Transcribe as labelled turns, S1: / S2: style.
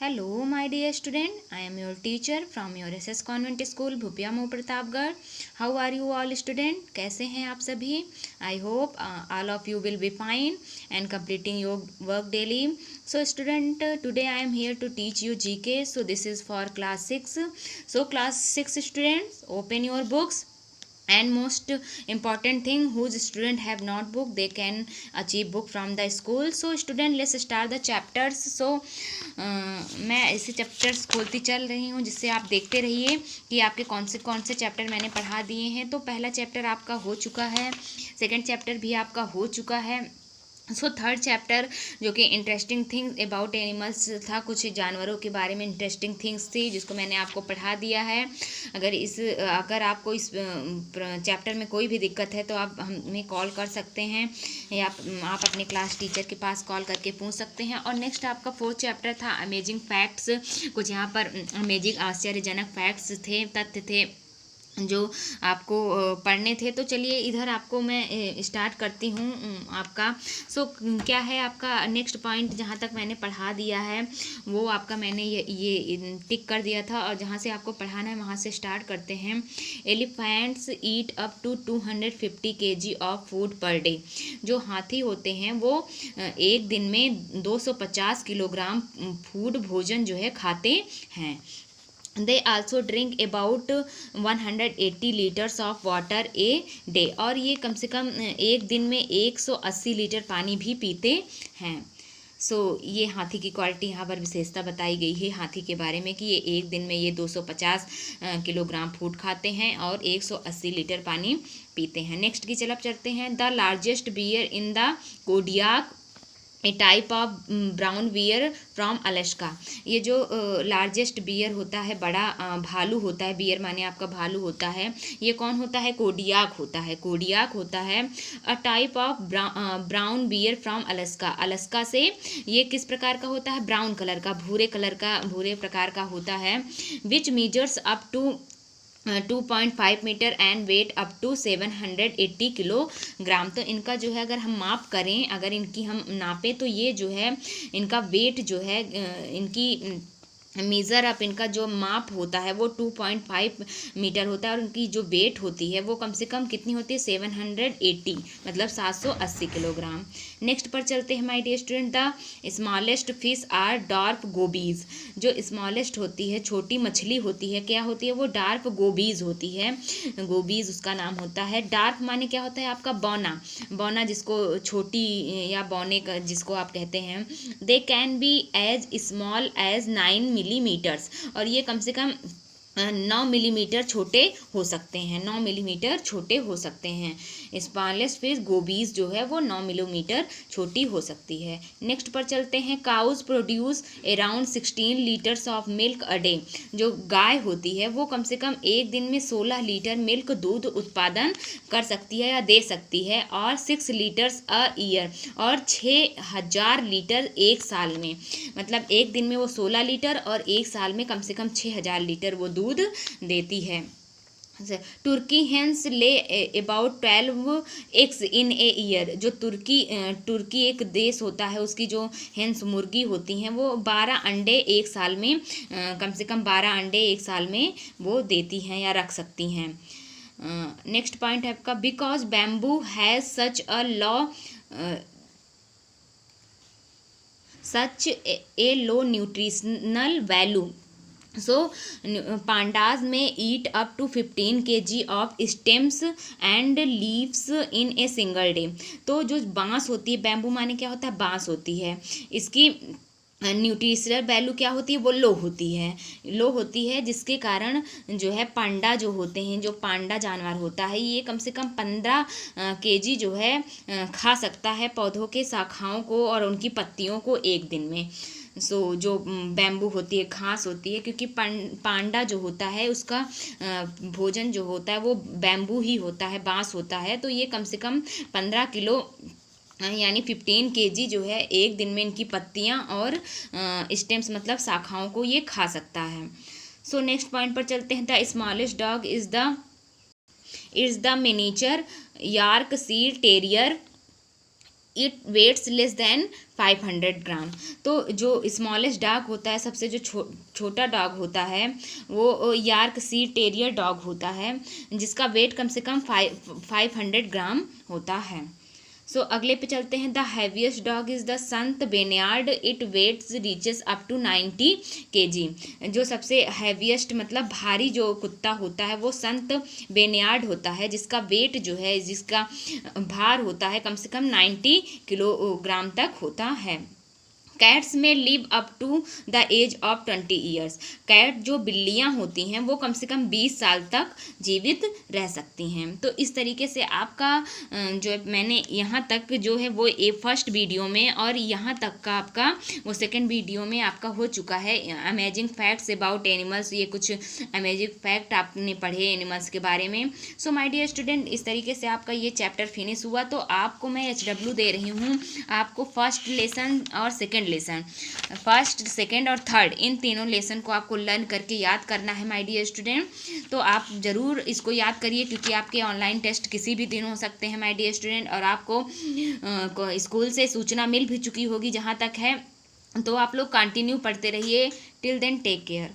S1: Hello, my dear student. I am your teacher from your SS Convent School, Bhupiya मोह Pratapgarh. How are you all student? कैसे हैं आप सभी? I hope all of you will be fine and completing your work daily. So student, today I am here to teach you GK. So this is for class 6. So class 6 students, open your books. And most important thing, whose student have not book, they can achieve book from the school. So student, let's start the chapters. So मैं ऐसे chapters खोलती चल रही हूँ जिससे आप देखते रहिए कि आपके कौन से चैप्टर मैंने पढ़ा दिए हैं. तो पहला चैप्टर आपका हो चुका है, सेकंड चैप्टर भी आपका हो चुका है. सो थर्ड चैप्टर जो कि इंटरेस्टिंग थिंग्स अबाउट एनिमल्स था, कुछ जानवरों के बारे में इंटरेस्टिंग थिंग्स थी जिसको मैंने आपको पढ़ा दिया है. अगर आपको इस चैप्टर में कोई भी दिक्कत है तो आप हमें कॉल कर सकते हैं या आप अपने क्लास टीचर के पास कॉल करके पूछ सकते हैं. और नेक्स्ट आपका फोर्थ चैप्टर था अमेजिंग फैक्ट्स. कुछ यहाँ पर अमेजिंग आश्चर्यजनक फैक्ट्स थे, तथ्य थे जो आपको पढ़ने थे. तो चलिए इधर आपको मैं स्टार्ट करती हूँ आपका. सो क्या है आपका नेक्स्ट पॉइंट, जहाँ तक मैंने पढ़ा दिया है वो आपका मैंने ये टिक कर दिया था, और जहाँ से आपको पढ़ाना है वहाँ से स्टार्ट करते हैं. Elephants eat up to 250 kg of food per day. जो हाथी होते हैं वो एक दिन में 250 किलोग्राम फूड भोजन जो है खाते हैं. They also drink about 180 liters of water a day. और ये कम से कम एक दिन में 180 लीटर पानी भी पीते हैं. सो ये हाथी की क्वालिटी यहाँ पर विशेषता बताई गई है हाथी के बारे में कि ये एक दिन में ये 250 किलोग्राम फूड खाते हैं और 180 लीटर पानी पीते हैं. नेक्स्ट की तरफ चलते हैं. The largest bear in the Kodiak, a type of brown bear from Alaska. ये जो लार्जेस्ट बियर होता है, बड़ा भालू होता है, बियर माने आपका भालू होता है, ये कौन होता है? कोडियाक होता है. कोडियाक होता है a type of brown bear from Alaska. Alaska से ये किस प्रकार का होता है? ब्राउन कलर का, भूरे प्रकार का होता है. Which measures up to 2.5 metre and weigh up to 780 kilogram. तो इनका जो है अगर हम माप करें, अगर इनकी हम नापें तो ये जो है इनका वेट जो है इनकी मेज़र अप, इनका जो माप होता है वो 2.5 मीटर होता है, और उनकी जो वेट होती है वो कम से कम कितनी होती है? 780, मतलब 780 किलोग्राम. नेक्स्ट पर चलते हैं my dear student. The smallest fish are dark gobies. जो स्मॉलेस्ट होती है, छोटी मछली होती है, क्या होती है? वो डार्क गोबीज होती है. गोबीज उसका नाम होता है. डार्क माने क्या होता है आपका? बौना. बौना जिसको छोटी या बौने का जिसको आप कहते हैं. They can be as small as 9 millimetres. और ये कम से कम 9 मिलीमीटर छोटे हो सकते हैं. 9 मिलीमीटर छोटे हो सकते हैं. स्मॉलेस्ट फिश गोबीज जो है वो 9 मिलीमीटर छोटी हो सकती है. नेक्स्ट पर चलते हैं. Cows produce around 16 litres of milk a day. जो गाय होती है वो कम से कम एक दिन में 16 लीटर मिल्क दूध उत्पादन कर सकती है या दे सकती है. और 6 लीटर्स अ ईयर, और 6000 लीटर एक साल में. मतलब एक दिन में वो 16 लीटर और एक साल में कम से कम 6000 लीटर वो दूध देती है. तुर्की हेंस ले about 12 eggs in a year. जो तुर्की एक देश होता है, उसकी जो हेंस मुर्गी होती हैं वो 12 अंडे एक साल में, कम से कम 12 अंडे एक साल में वो देती हैं या रख सकती हैं. नेक्स्ट पॉइंट है आपका. Because bamboo has such a law such a low nutritional value. So pandas may eat up to 15 kg of stems and leaves in a single day. तो जो बांस होती है, बैम्बू माने क्या होता है? बांस होती है. इसकी न्यूट्रिशनल वैल्यू क्या होती है? वो लो होती है, जिसके कारण जो है पांडा जो होते हैं, जो पांडा जानवर होता है, ये कम से कम 15 kg जो है खा सकता है पौधों के शाखाओं को और उनकी पत्तियों को एक दिन में. सो जो बैम्बू होती है, घास होती है, क्योंकि पांडा जो होता है उसका भोजन जो होता है वो बैम्बू ही होता है, बांस होता है. तो ये कम से कम 15 किलो यानी 15 kg जो है एक दिन में इनकी पत्तियां और स्टेम्स मतलब शाखाओं को ये खा सकता है. सो नेक्स्ट पॉइंट पर चलते हैं. The smallest dog is the miniature Yorkshire terrier it weighs less than 500 gram. तो जो स्मॉलेस्ट डॉग होता है, सबसे जो छोटा डॉग होता है, वो यॉर्कशायर टेरियर डॉग होता है, जिसका वेट कम से कम 500 ग्राम होता है। सो अगले पे चलते हैं। The heaviest dog is the Saint Bernard, it weighs reaches up to 90 kg। जो सबसे हैवीएस्ट मतलब भारी जो कुत्ता होता है वो संत बेनियार्ड होता है, जिसका वेट जो है, जिसका भार होता है कम से कम 90 किलोग्राम तक होता है। Cats may live up to the age of 20 years. Cat जो बिल्लियाँ होती हैं वो कम से कम 20 साल तक जीवित रह सकती हैं। तो इस तरीके से आपका जो मैंने यहाँ तक जो है वो फर्स्ट वीडियो में और यहाँ तक का आपका वो सेकंड वीडियो में आपका हो चुका है अमेजिंग फैक्ट्स अबाउट एनिमल्स। ये कुछ अमेजिंग फैक्ट आपने पढ़े एनिमल्स के बारे में। सो माय डियर स्टूडेंट, इस तरीके से आपका ये चैप्टर फिनिश हुआ। तो आपको मैं HW दे रही हूँ। आपको फर्स्ट लेसन और सेकेंड लेसन, फर्स्ट सेकेंड और थर्ड, इन तीनों लेसन को आपको लर्न करके याद करना है माय डियर स्टूडेंट। तो आप ज़रूर इसको याद करिए, क्योंकि आपके ऑनलाइन टेस्ट किसी भी दिन हो सकते हैं माय डियर स्टूडेंट। और आपको स्कूल से सूचना मिल भी चुकी होगी जहाँ तक है। तो आप लोग कंटिन्यू पढ़ते रहिए। Till then take care.